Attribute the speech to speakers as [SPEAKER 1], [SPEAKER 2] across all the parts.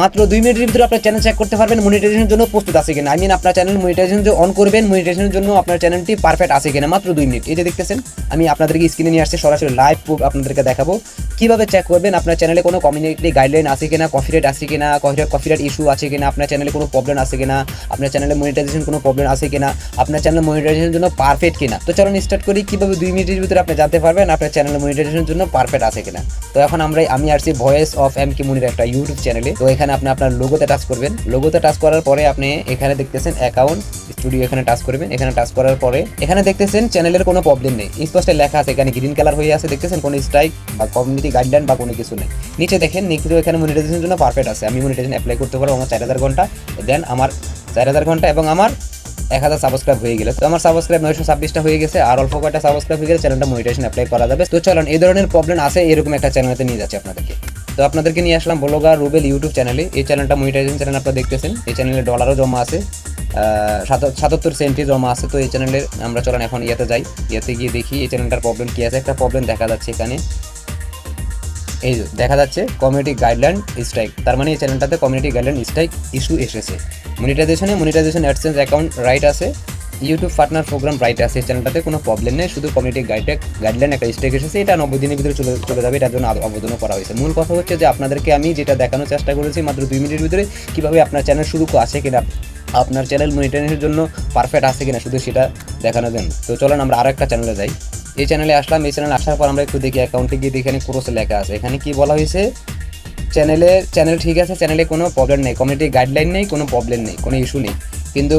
[SPEAKER 1] মাত্র 2 মিনিটের ভিতরে আপনার চ্যানেল চেক করতে পারবেন মনিটাইজেশনের জন্য প্রস্তুত আছে কিনা। আপনার চ্যানেল মনিটাইজেশন যে অন করবেন, মনিটাইজেশনের জন্য আপনার চ্যানেলটি পারফেক্ট আছে কিনা। মাত্র 2 মিনিট। এই যে দেখতেছেন আমি আপনাদেরকে স্ক্রিনে নিয়ে আসছি, সরাসরি লাইভ প্রুফ আপনাদেরকে দেখাবো কিভাবে চেক করবেন আপনার চ্যানেলে কোনো কমিউনিটি গাইডলাইন আছে কিনা, কপিরাইট আছে কিনা, কপিরাইট ইস্যু আছে কিনা, আপনার চ্যানেলে কোনো প্রবলেম আছে কিনা, আপনার চ্যানেলে মনিটাইজেশন কোনো প্রবলেম আছে কিনা, আপনার চ্যানেল মনিটাইজেশনের জন্য পারফেক্ট কিনা। তো চলুন স্টার্ট করি কিভাবে 2 মিনিটের ভিতরে আপনি জানতে পারবেন আপনার চ্যানেল মনিটাইজেশনের জন্য পারফেক্ট আছে কিনা। তো এখন আমি আসছি ভয়েস অফ এমকে মুনির একটা ইউটিউব চ্যানেলে। তো এখানে আপনি আপনার লোগোতে টাচ করবেন। লোগোতে টাচ করার পরে আপনি এখানে দেখতেছেন অ্যাকাউন্ট স্টুডিও, এখানে টাচ করবেন। এখানে টাচ করার পরে এখানে দেখতেছেন চ্যানেলের কোনো প্রবলেম নেই, স্পষ্ট লেখা আছে এখানে গ্রিন কালার হয়ে আছে, দেখতেছেন কোনো স্ট্রাইক বা কমিউনিটি গাইডলাইন বা কোনো কিছু নেই। নিচে দেখেন নিচে এখানে মনিটাইজেশনের জন্য পারফেক্ট আছে, আমি মনিটাইজেশন অ্যাপ্লাই করতে পারবো আমার 4000 ঘন্টা, দেন আমার 4000 ঘন্টা এবং আমার 1000 সাবস্ক্রাইব হয়ে গেলে। তো আমার সাবস্ক্রাইব 926টা হয়ে গেছে, আর অল্প কয়টা সাবস্ক্রাইব হয়ে গেলে চ্যানেলটা মনিটাইজেশন অ্যাপ্লাই করা যাবে। তো চলুন এই ধরনের প্রবলেম আছে এরকম একটা চ্যানেলতে নিয়ে যাচ্ছি আপনাদেরকে। তো আপনাদেরকে নিয়ে আসলাম ব্লগার রুবেল ইউটিউব চ্যানেলে। এই চ্যানেলটা মনিটাইজেশন চ্যানেল আপনারা দেখতেছেন, এই চ্যানেলে ডলারও জমা আছে, 77 সেন্টই জমা আছে। তো এই চ্যানেলের আমরা চলুন এখন ইয়াতে যাই, ইয়াতে গিয়ে দেখি এই চ্যানেলটার প্রবলেম কী আছে। একটা প্রবলেম দেখা যাচ্ছে এখানে, এই দেখা যাচ্ছে কমিউনিটি গাইডলাইন স্ট্রাইক, তার মানে এই চ্যানেলটাতে কমিউনিটি গাইডলাইন স্ট্রাইক ইস্যু এসেছে। মনিটাইজেশন অ্যাডসেন্স অ্যাকাউন্ট রাইট আছে, ইউটিউব পার্টনার প্রোগ্রাম রাইট আছে, এই চ্যানেলটাতে কোনো প্রবলেম নেই, শুধু কমিউনিটি গাইডলাইন একটা স্ট্রাইক এসেছে। এটা 90 দিনের ভিতরে চলে যাবে, এটার জন্য আবেদনও করা হয়েছে। মূল কথা হচ্ছে যে আপনাদেরকে আমি যেটা দেখানোর চেষ্টা করেছি মাত্র 2 মিনিটের ভিতরে কীভাবে আপনার চ্যানেল শুরু আছে কিনা, আপনার চ্যানেল মনিটাইজেশনের জন্য পারফেক্ট আছে কিনা, শুধু সেটা দেখানোর জন্য। তো চলুন আমরা আরও একটা চ্যানেলে যাই। এই চ্যানেলে আসলাম, এই চ্যানেলে আসার পর আমরা একটু দেখি অ্যাকাউন্টে গিয়ে এখানে ক্রসে লেখা আছে, এখানে কি বলা হয়েছে চ্যানেল ঠিক আছে, চ্যানেলে কোনো প্রবলেম নেই, কমিউনিটি গাইডলাইন নেই, কোনো প্রবলেম নেই, কোনো ইস্যু নেই, কিন্তু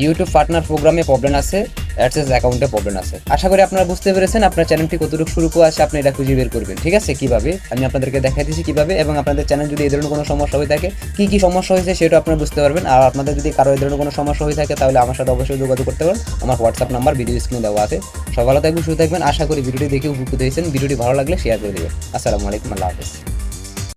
[SPEAKER 1] ইউটিউব পার্টনার প্রোগ্রামে প্রবলেম আছে, অ্যাডসেন্স অ্যাকাউন্টে প্রবলেম আছে। আশা করি আপনারা বুঝতে পেরেছেন আপনার চ্যানেলটি কতটুকু শুরু আছে, আপনি এটা খুঁজে বের করবেন। ঠিক আছে, কীভাবে আমি আপনাদেরকে দেখাই দিচ্ছি কীভাবে, এবং আপনাদের চ্যানেল যদি এই ধরনের কোনো সমস্যা হয়ে থাকে কী সমস্যা হয়েছে সেটা আপনারা বুঝতে পারবেন। আর আপনাদের যদি কারো এই ধরনের কোনো সমস্যা হয়ে থাকে তাহলে আমার সাথে অবশ্যই যোগাযোগ করতে পারেন, আমার হোয়াটসঅ্যাপ নাম্বার ভিডিও স্ক্রিনে দেওয়া আছে। সব ভালো থাকবেন, সুস্থ থাকবেন। আশা করি ভিডিওটি দেখে উপকৃত হয়েছেন। ভিডিওটি ভালো লাগলে শেয়ার করে দেবেন। আসসালামু আলাইকুম, আল্লাহ হাফেজ।